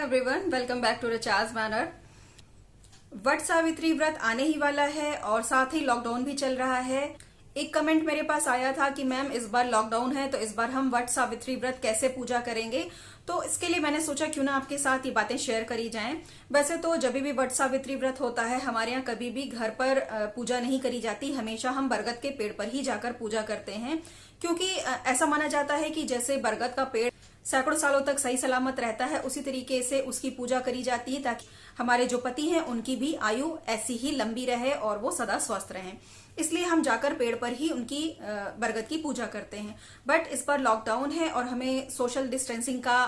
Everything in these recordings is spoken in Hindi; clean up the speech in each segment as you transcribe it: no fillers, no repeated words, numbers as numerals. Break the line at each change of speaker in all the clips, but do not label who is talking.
Everyone, welcome back to Rachaj manor. Vat Savitri Vrat आने ही वाला है और साथ ही लॉकडाउन भी चल रहा है। एक कमेंट मेरे पास आया था कि मैम इस बार लॉकडाउन है तो इस बार हम वट सावित्री व्रत कैसे पूजा करेंगे। तो इसके लिए मैंने सोचा क्यों ना आपके साथ ये बातें शेयर करी जाएं। वैसे तो जब भी वट सावित्री व्रत होता है हमारे यहाँ कभी भी घर पर पूजा नहीं करी जाती, हमेशा हम बरगद के पेड़ पर ही जाकर पूजा करते हैं, क्योंकि ऐसा माना जाता है कि जैसे बरगद का पेड़ सैकड़ों सालों तक सही सलामत रहता है, उसी तरीके से उसकी पूजा करी जाती है ताकि हमारे जो पति हैं उनकी भी आयु ऐसी ही लंबी रहे और वो सदा स्वस्थ रहें। इसलिए हम जाकर पेड़ पर ही उनकी बरगद की पूजा करते हैं। बट इस बार लॉकडाउन है और हमें सोशल डिस्टेंसिंग का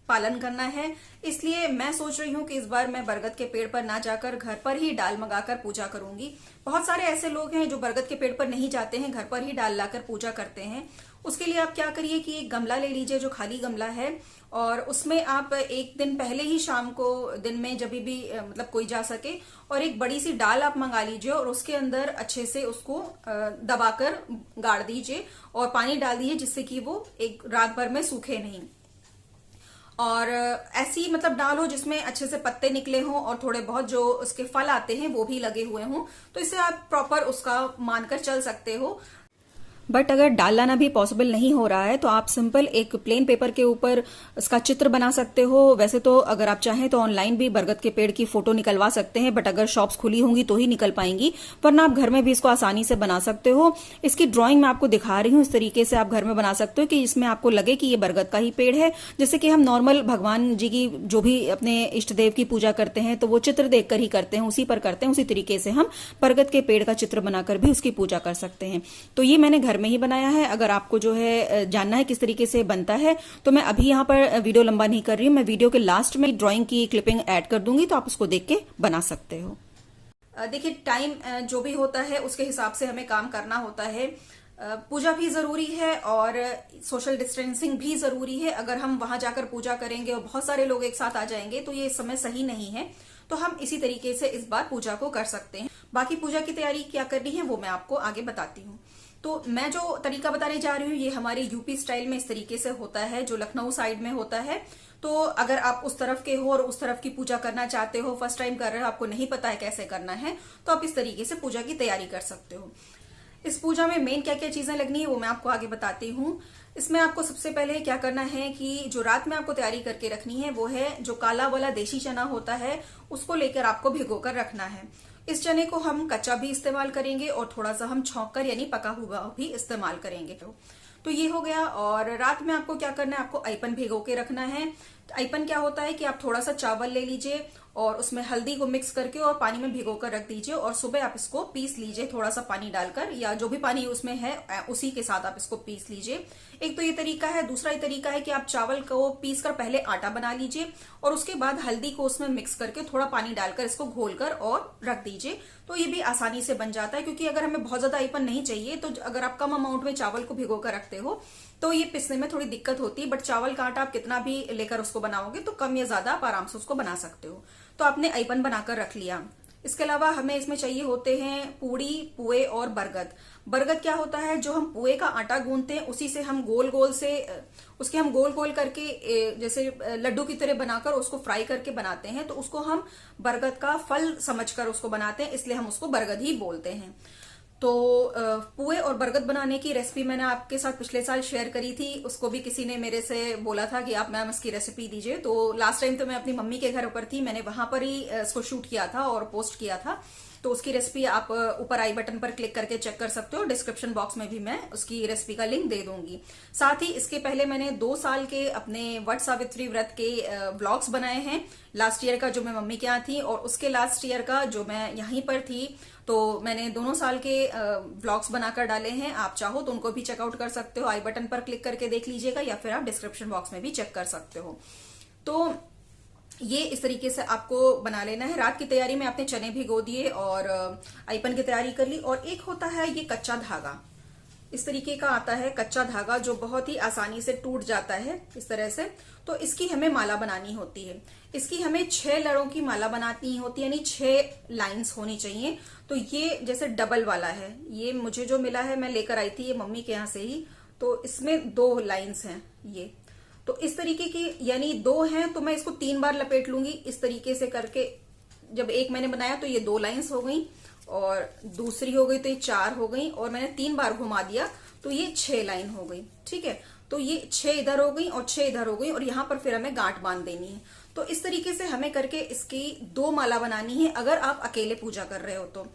पालन करना है, इसलिए मैं सोच रही हूँ कि इस बार मैं बरगद के पेड़ पर ना जाकर घर पर ही डाल मंगाकर पूजा करूंगी। बहुत सारे ऐसे लोग हैं जो बरगद के पेड़ पर नहीं जाते हैं, घर पर ही डाल लाकर पूजा करते हैं। उसके लिए आप क्या करिए कि एक गमला ले लीजिए जो खाली गमला है, और उसमें आप एक दिन पहले ही शाम को दिन में जब भी मतलब कोई जा सके, और एक बड़ी सी डाल आप मंगा लीजिए और उसके अंदर अच्छे से उसको दबाकर गाड़ दीजिए और पानी डाल दीजिए, जिससे कि वो एक रात भर में सूखे नहीं। और ऐसी मतलब डाल हो जिसमें अच्छे से पत्ते निकले हों और थोड़े बहुत जो उसके फल आते हैं वो भी लगे हुए हों, तो इससे आप प्रॉपर उसका मानकर चल सकते हो। बट अगर डाल लाना भी पॉसिबल नहीं हो रहा है तो आप सिंपल एक प्लेन पेपर के ऊपर उसका चित्र बना सकते हो। वैसे तो अगर आप चाहें तो ऑनलाइन भी बरगद के पेड़ की फोटो निकलवा सकते हैं, बट अगर शॉप्स खुली होंगी तो ही निकल पाएंगी, वरना आप घर में भी इसको आसानी से बना सकते हो। इसकी ड्राइंग मैं आपको दिखा रही हूँ, इस तरीके से आप घर में बना सकते हो कि इसमें आपको लगे कि ये बरगद का ही पेड़ है। जैसे कि हम नॉर्मल भगवान जी की जो भी अपने इष्ट देव की पूजा करते हैं तो वो चित्र देखकर ही करते हैं, उसी पर करते हैं, उसी तरीके से हम बरगद के पेड़ का चित्र बनाकर भी उसकी पूजा कर सकते हैं। तो ये मैंने घर में ही बनाया है। अगर आपको जो है जानना है किस तरीके से बनता है तो मैं अभी यहाँ पर वीडियो लंबा नहीं कर रही हूँ, मैं वीडियो के लास्ट में ड्राइंग की क्लिपिंग ऐड कर दूंगी, तो आप उसको देख के बना सकते हो। देखिए, टाइम जो भी होता है उसके हिसाब से हमें काम करना होता है। पूजा भी जरूरी है और सोशल डिस्टेंसिंग भी जरूरी है। अगर हम वहां जाकर पूजा करेंगे और बहुत सारे लोग एक साथ आ जाएंगे तो ये समय सही नहीं है। तो हम इसी तरीके से इस बार पूजा को कर सकते हैं। बाकी पूजा की तैयारी क्या करनी है वो मैं आपको आगे बताती हूँ। तो मैं जो तरीका बताने जा रही हूँ ये हमारे यूपी स्टाइल में इस तरीके से होता है, जो लखनऊ साइड में होता है। तो अगर आप उस तरफ के हो और उस तरफ की पूजा करना चाहते हो, फर्स्ट टाइम कर रहे हो, आपको नहीं पता है कैसे करना है, तो आप इस तरीके से पूजा की तैयारी कर सकते हो। इस पूजा में मेन क्या क्या चीजें लगनी है वो मैं आपको आगे बताती हूँ। इसमें आपको सबसे पहले क्या करना है कि जो रात में आपको तैयारी करके रखनी है वो है जो काला वाला देशी चना होता है, उसको लेकर आपको भिगोकर रखना है। इस चने को हम कच्चा भी इस्तेमाल करेंगे और थोड़ा सा हम छौंक कर यानी पका हुआ भी इस्तेमाल करेंगे। तो ये हो गया। और रात में आपको क्या करना है, आपको अयपन भिगो के रखना है। अयपन क्या होता है कि आप थोड़ा सा चावल ले लीजिए और उसमें हल्दी को मिक्स करके और पानी में भिगोकर रख दीजिए, और सुबह आप इसको पीस लीजिए थोड़ा सा पानी डालकर, या जो भी पानी उसमें है उसी के साथ आप इसको पीस लीजिए। एक तो ये तरीका है। दूसरा ये तरीका है कि आप चावल को पीस कर पहले आटा बना लीजिए और उसके बाद हल्दी को उसमें मिक्स करके थोड़ा पानी डालकर इसको घोलकर और रख दीजिए। तो ये भी आसानी से बन जाता है, क्योंकि अगर हमें बहुत ज्यादा अयपन नहीं चाहिए तो अगर आप कम अमाउंट में चावल को भिगोकर रखते हो तो ये पिसने में थोड़ी दिक्कत होती है। बट चावल का आटा आप कितना भी लेकर उसको बनाओगे तो कम या ज्यादा आप आराम से उसको बना सकते हो। तो आपने अयपन बनाकर रख लिया। इसके अलावा हमें इसमें चाहिए होते हैं पूड़ी, पुए और बरगद। बरगद क्या होता है, जो हम पुए का आटा गूंथते हैं उसी से हम गोल गोल से उसके हम गोल गोल करके जैसे लड्डू की तरह बनाकर उसको फ्राई करके बनाते हैं, तो उसको हम बरगद का फल समझकर उसको बनाते हैं, इसलिए हम उसको बरगद ही बोलते हैं। तो पुए और बरगद बनाने की रेसिपी मैंने आपके साथ पिछले साल शेयर करी थी। उसको भी किसी ने मेरे से बोला था कि आप मैम इसकी रेसिपी दीजिए। तो लास्ट टाइम तो मैं अपनी मम्मी के घर पर थी, मैंने वहां पर ही इसको शूट किया था और पोस्ट किया था। तो उसकी रेसिपी आप ऊपर आई बटन पर क्लिक करके चेक कर सकते हो। डिस्क्रिप्शन बॉक्स में भी मैं उसकी रेसिपी का लिंक दे दूंगी। साथ ही इसके पहले मैंने 2 साल के अपने वट सावित्री व्रत के व्लॉग्स बनाए हैं। लास्ट ईयर का जो मैं मम्मी के यहाँ थी और उसके लास्ट ईयर का जो मैं यहीं पर थी, तो मैंने दोनों साल के व्लॉग्स बनाकर डाले हैं। आप चाहो तो उनको भी चेकआउट कर सकते हो, आई बटन पर क्लिक करके देख लीजिएगा, या फिर आप डिस्क्रिप्शन बॉक्स में भी चेक कर सकते हो। तो ये इस तरीके से आपको बना लेना है। रात की तैयारी में आपने चने भिगो दिए और अयपन की तैयारी कर ली। और एक होता है ये कच्चा धागा, इस तरीके का आता है कच्चा धागा जो बहुत ही आसानी से टूट जाता है इस तरह से। तो इसकी हमें माला बनानी होती है। इसकी हमें 6 लड़ों की माला बनानी होती है, यानी 6 लाइंस होनी चाहिए। तो ये जैसे डबल वाला है, ये मुझे जो मिला है मैं लेकर आई थी ये मम्मी के यहाँ से ही। तो इसमें 2 लाइंस हैं ये। तो इस तरीके की, यानी 2 हैं तो मैं इसको 3 बार लपेट लूंगी इस तरीके से करके। जब एक मैंने बनाया तो ये 2 लाइंस हो गई, और दूसरी हो गई तो ये 4 हो गई, और मैंने 3 बार घुमा दिया तो ये 6 लाइन हो गई। ठीक है, तो ये 6 इधर हो गई और 6 इधर हो गई, और यहां पर फिर हमें गांठ बांध देनी है। तो इस तरीके से हमें करके इसकी 2 माला बनानी है। अगर आप अकेले पूजा कर रहे हो तो,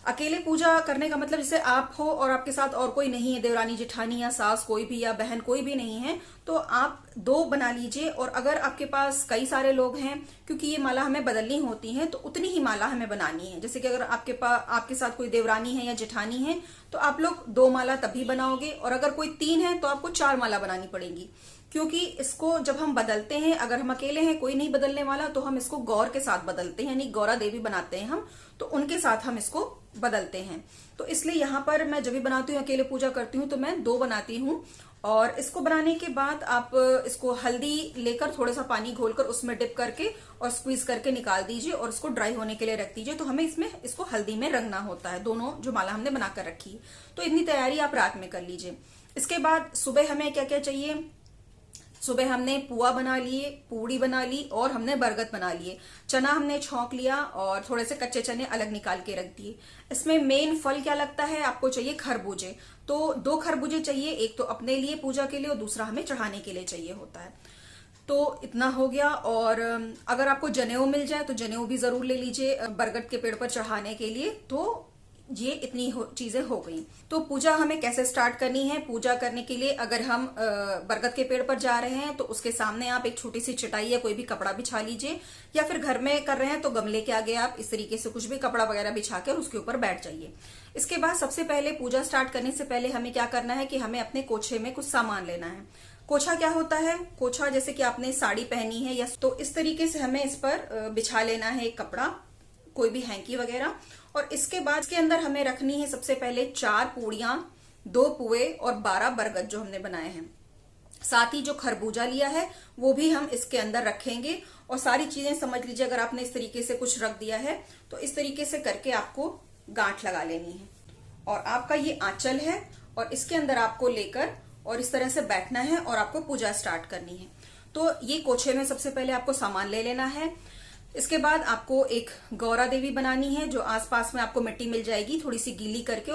अकेले पूजा करने का मतलब जैसे आप हो और आपके साथ और कोई नहीं है, देवरानी जेठानी या सास कोई भी या बहन कोई भी नहीं है, तो आप 2 बना लीजिए। और अगर आपके पास कई सारे लोग हैं, क्योंकि ये माला हमें बदलनी होती है, तो उतनी ही माला हमें बनानी है। जैसे कि अगर आपके साथ कोई देवरानी है या जेठानी है तो आप लोग 2 माला तभी बनाओगे, और अगर कोई 3 है तो आपको 4 माला बनानी पड़ेगी। क्योंकि इसको जब हम बदलते हैं, अगर हम अकेले हैं कोई नहीं बदलने वाला, तो हम इसको गौर के साथ बदलते हैं, यानी गौरा देवी बनाते हैं हम, तो उनके साथ हम इसको बदलते हैं। तो इसलिए यहाँ पर मैं जब भी बनाती हूँ, अकेले पूजा करती हूँ, तो मैं 2 बनाती हूँ। और इसको बनाने के बाद आप इसको हल्दी लेकर थोड़ा सा पानी घोलकर उसमें डिप करके और स्क्वीज करके निकाल दीजिए, और इसको ड्राई होने के लिए रख दीजिए। तो हमें इसको हल्दी में रंगना होता है, दोनों जो माला हमने बनाकर रखी है। तो इतनी तैयारी आप रात में कर लीजिए। इसके बाद सुबह हमें क्या क्या चाहिए, सुबह हमने पुआ बना लिए, पूड़ी बना ली, और हमने बरगद बना लिए। चना हमने छौंक लिया और थोड़े से कच्चे चने अलग निकाल के रख दिए। इसमें मेन फल क्या लगता है, आपको चाहिए खरबूजे। तो 2 खरबूजे चाहिए, एक तो अपने लिए पूजा के लिए और दूसरा हमें चढ़ाने के लिए चाहिए होता है। तो इतना हो गया। और अगर आपको जनेऊ मिल जाए तो जनेऊ भी जरूर ले लीजिए बरगद के पेड़ पर चढ़ाने के लिए। तो ये इतनी चीजें हो गई। तो पूजा हमें कैसे स्टार्ट करनी है, पूजा करने के लिए अगर हम बरगद के पेड़ पर जा रहे हैं तो उसके सामने आप एक छोटी सी चटाई या कोई भी कपड़ा बिछा लीजिए, या फिर घर में कर रहे हैं तो गमले के आगे आप इस तरीके से कुछ भी कपड़ा वगैरह बिछाकर उसके ऊपर बैठ जाइए। इसके बाद सबसे पहले पूजा स्टार्ट करने से पहले हमें क्या करना है कि हमें अपने कोछे में कुछ सामान लेना है। कोछा क्या होता है, कोछा जैसे कि आपने साड़ी पहनी है या तो इस तरीके से हमें इस पर बिछा लेना है एक कपड़ा, कोई भी हैंकी वगैरह। और इसके बाद इसके अंदर हमें रखनी है सबसे पहले 4 पूड़ियां, 2 पुए और 12 बरगद जो हमने बनाए हैं। साथ ही जो खरबूजा लिया है वो भी हम इसके अंदर रखेंगे। और सारी चीजें समझ लीजिए, अगर आपने इस तरीके से कुछ रख दिया है तो इस तरीके से करके आपको गांठ लगा लेनी है। और आपका ये आंचल है, और इसके अंदर आपको लेकर और इस तरह से बैठना है और आपको पूजा स्टार्ट करनी है। तो ये कोछे में सबसे पहले आपको सामान ले लेना है। इसके बाद आपको एक गौरा देवी बनानी है, जो आसपास में आपको मिट्टी मिल जाएगी थोड़ी सी गीली करके,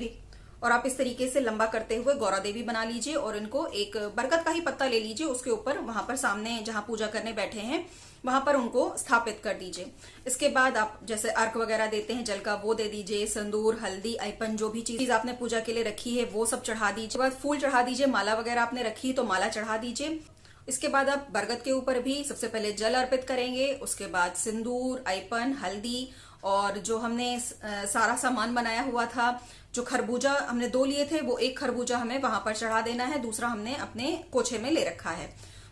और आप इस तरीके से लंबा करते हुए गौरा देवी बना लीजिए। और इनको एक बरगद का ही पत्ता ले लीजिए, उसके ऊपर वहां पर सामने जहां पूजा करने बैठे हैं वहां पर उनको स्थापित कर दीजिए। इसके बाद आप जैसे अर्घ वगैरह देते हैं जल का, वो दे दीजिए। सिंदूर, हल्दी, ऐपन, जो भी चीज आपने पूजा के लिए रखी है वो सब चढ़ा दीजिए। बाद फूल चढ़ा दीजिए, माला वगैरह आपने रखी तो माला चढ़ा दीजिए। इसके बाद आप बरगद के ऊपर भी सबसे पहले जल अर्पित करेंगे, उसके बाद सिंदूर, ऐपन, हल्दी, और जो हमने सारा सामान बनाया हुआ था, जो खरबूजा हमने 2 लिए थे वो एक खरबूजा हमें वहां पर चढ़ा देना है, दूसरा हमने अपने कोछे में ले रखा है,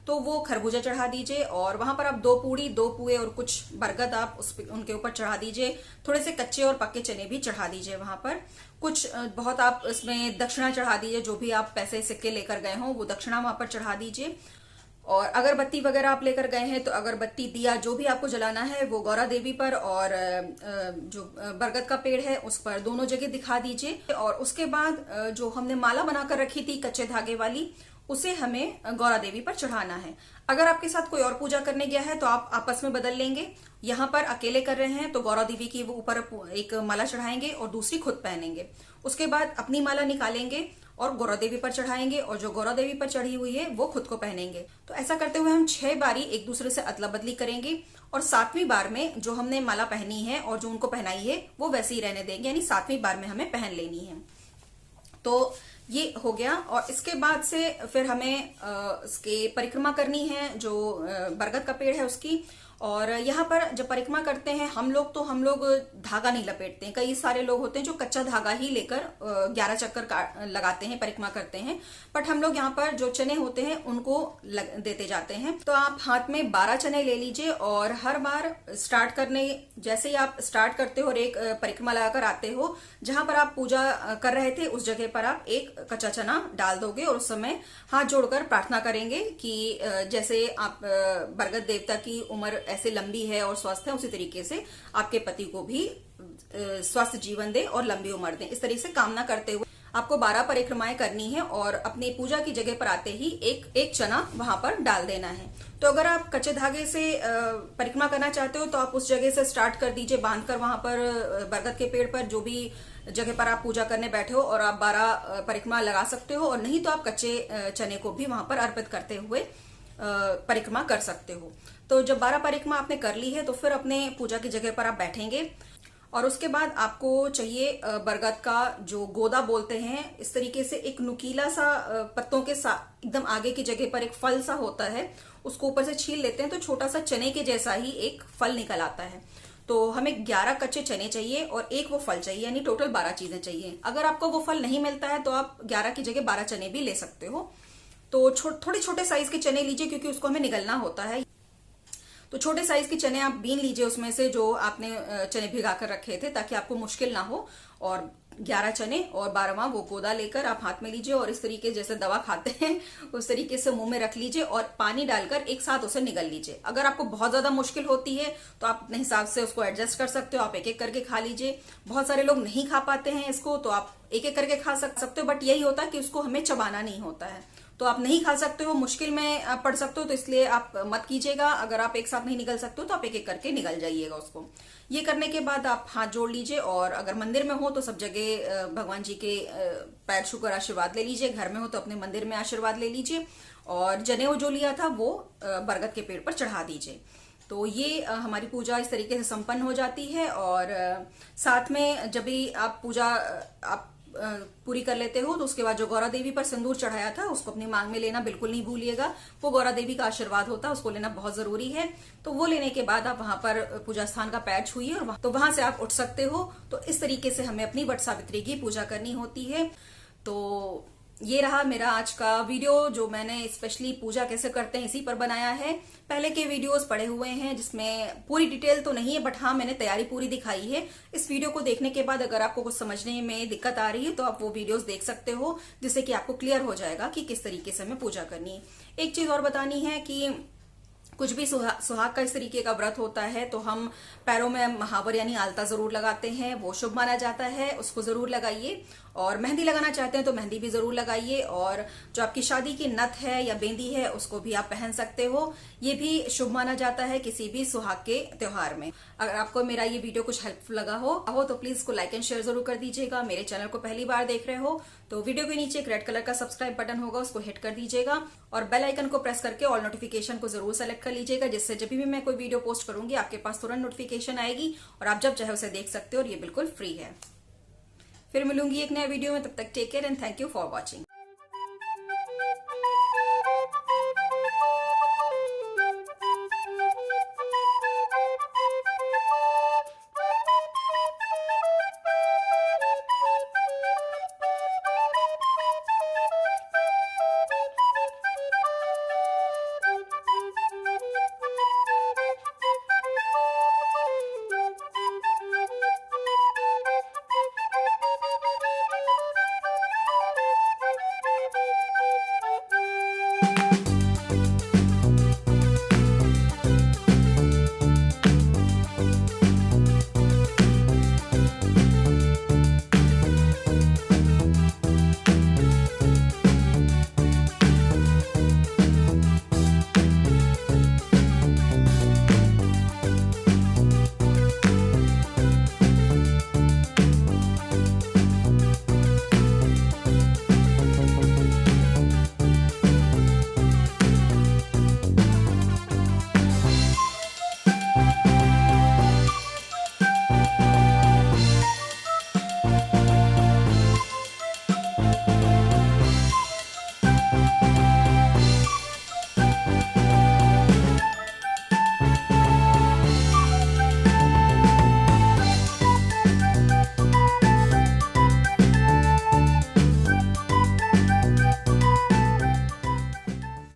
तो वो खरबूजा चढ़ा दीजिए। और वहां पर आप 2 पूड़ी, 2 पुए और कुछ बरगद आप उनके ऊपर चढ़ा दीजिए। थोड़े से कच्चे और पक्के चने भी चढ़ा दीजिए वहां पर। कुछ बहुत आप इसमें दक्षिणा चढ़ा दीजिए, जो भी आप पैसे सिक्के लेकर गए हों वो दक्षिणा वहां पर चढ़ा दीजिए। और अगरबत्ती वगैरह आप लेकर गए हैं तो अगरबत्ती, दिया, जो भी आपको जलाना है वो गौरा देवी पर और जो बरगद का पेड़ है उस पर दोनों जगह दिखा दीजिए। और उसके बाद जो हमने माला बनाकर रखी थी कच्चे धागे वाली, उसे हमें गौरा देवी पर चढ़ाना है। अगर आपके साथ कोई और पूजा करने गया है तो आप आपस में बदल लेंगे। यहाँ पर अकेले कर रहे हैं तो गौरा देवी की वो ऊपर एक माला चढ़ाएंगे और दूसरी खुद पहनेंगे। उसके बाद अपनी माला निकालेंगे और गौरा देवी पर चढ़ाएंगे, और जो गौरा देवी पर चढ़ी हुई है वो खुद को पहनेंगे। तो ऐसा करते हुए हम 6 बारी एक दूसरे से अदला बदली करेंगे, और 7वीं बार में जो हमने माला पहनी है और जो उनको पहनाई है वो वैसे ही रहने देंगे, यानी 7वीं बार में हमें पहन लेनी है। तो ये हो गया। और इसके बाद से फिर हमें इसके परिक्रमा करनी है, जो बरगद का पेड़ है उसकी। और यहाँ पर जब परिक्रमा करते हैं हम लोग धागा नहीं लपेटते हैं। कई सारे लोग होते हैं जो कच्चा धागा ही लेकर 11 चक्कर लगाते हैं, परिक्रमा करते हैं। बट हम लोग यहाँ पर जो चने होते हैं उनको देते जाते हैं। तो आप हाथ में 12 चने ले लीजिए, और हर बार स्टार्ट करने जैसे ही आप स्टार्ट करते हो और एक परिक्रमा लगाकर आते हो, जहां पर आप पूजा कर रहे थे उस जगह पर आप एक कच्चा चना डाल दोगे, और उस समय हाथ जोड़कर प्रार्थना करेंगे कि जैसे आप बरगद देवता की उम्र ऐसे लंबी है और स्वस्थ है, उसी तरीके से आपके पति को भी स्वस्थ जीवन दे और लंबी उम्र दे। इस तरीके से कामना करते हुए आपको 12 परिक्रमाएं करनी है और अपनी पूजा की जगह पर आते ही एक चना वहां पर डाल देना है। तो अगर आप कच्चे धागे से परिक्रमा करना चाहते हो तो आप उस जगह से स्टार्ट कर दीजिए, बांधकर वहां पर बरगद के पेड़ पर जो भी जगह पर आप पूजा करने बैठे हो, और आप 12 परिक्रमा लगा सकते हो, और नहीं तो आप कच्चे चने को भी वहां पर अर्पित करते हुए परिक्रमा कर सकते हो। तो जब 12 परिक्रमा आपने कर ली है तो फिर अपने पूजा की जगह पर आप बैठेंगे, और उसके बाद आपको चाहिए बरगद का जो गोदा बोलते हैं, इस तरीके से एक नुकीला सा पत्तों के साथ एकदम आगे की जगह पर एक फल सा होता है, उसको ऊपर से छील लेते हैं तो छोटा सा चने के जैसा ही एक फल निकल आता है। तो हमें 11 कच्चे चने चाहिए और एक वो फल चाहिए, यानी टोटल 12 चीजें चाहिए। अगर आपको वो फल नहीं मिलता है तो आप 11 की जगह 12 चने भी ले सकते हो। तो थोड़े छोटे साइज के चने लीजिए क्योंकि उसको हमें निगलना होता है। तो छोटे साइज के चने आप बीन लीजिए उसमें से जो आपने चने भिगा कर रखे थे, ताकि आपको मुश्किल ना हो। और 11 चने और 12वां वो गोदा लेकर आप हाथ में लीजिए और इस तरीके जैसे दवा खाते हैं उस तरीके से मुंह में रख लीजिए और पानी डालकर एक साथ उसे निगल लीजिए। अगर आपको बहुत ज्यादा मुश्किल होती है तो आप अपने हिसाब से उसको एडजस्ट कर सकते हो, आप एक एक करके खा लीजिए। बहुत सारे लोग नहीं खा पाते हैं इसको, तो आप एक एक करके खा सकते हो, बट यही होता है कि उसको हमें चबाना नहीं होता है। तो आप नहीं खा सकते हो, मुश्किल में पड़ सकते हो, तो इसलिए आप मत कीजिएगा। अगर आप एक साथ नहीं निगल सकते हो तो आप एक एक करके निगल जाइएगा उसको। ये करने के बाद आप हाथ जोड़ लीजिए, और अगर मंदिर में हो तो सब जगह भगवान जी के पैर छूकर आशीर्वाद ले लीजिए, घर में हो तो अपने मंदिर में आशीर्वाद ले लीजिए, और जनेऊ जो लिया था वो बरगद के पेड़ पर चढ़ा दीजिए। तो ये हमारी पूजा इस तरीके से संपन्न हो जाती है। और साथ में जब भी आप पूजा आप पूरी कर लेते हो तो उसके बाद जो गौरा देवी पर सिंदूर चढ़ाया था उसको अपनी मांग में लेना बिल्कुल नहीं भूलिएगा। वो गौरा देवी का आशीर्वाद होता है, उसको लेना बहुत जरूरी है। तो वो लेने के बाद आप वहां पर पूजा स्थान का पैर छूइए और तो वहां से आप उठ सकते हो। तो इस तरीके से हमें अपनी वट सावित्री की पूजा करनी होती है। तो ये रहा मेरा आज का वीडियो, जो मैंने स्पेशली पूजा कैसे करते हैं इसी पर बनाया है। पहले के वीडियोस पड़े हुए हैं जिसमें पूरी डिटेल तो नहीं है, बट हाँ मैंने तैयारी पूरी दिखाई है। इस वीडियो को देखने के बाद अगर आपको कुछ समझने में दिक्कत आ रही है तो आप वो वीडियोस देख सकते हो, जिससे कि आपको क्लियर हो जाएगा कि किस तरीके से हमें पूजा करनी है। एक चीज और बतानी है कि कुछ भी सुहाग का इस तरीके का व्रत होता है तो हम पैरों में महावर यानी आलता जरूर लगाते हैं, वो शुभ माना जाता है, उसको जरूर लगाइए। और मेहंदी लगाना चाहते हैं तो मेहंदी भी जरूर लगाइए। और जो आपकी शादी की नथ है या बेंदी है उसको भी आप पहन सकते हो, ये भी शुभ माना जाता है किसी भी सुहाग के त्योहार में। अगर आपको मेरा ये वीडियो कुछ हेल्पफुल लगा हो तो प्लीज इसको लाइक एंड शेयर जरूर कर दीजिएगा। मेरे चैनल को पहली बार देख रहे हो तो वीडियो के नीचे एक रेड कलर का सब्सक्राइब बटन होगा, उसको हिट कर दीजिएगा, और बेल आइकन को प्रेस करके ऑल नोटिफिकेशन को जरूर सेलेक्ट कर लीजिएगा, जिससे जब भी मैं कोई वीडियो पोस्ट करूंगी आपके पास तुरंत नोटिफिकेशन आएगी और आप जब चाहे उसे देख सकते हो, और ये बिल्कुल फ्री है। फिर मिलूंगी एक नया वीडियो में, तब तक take care and thank you for watching.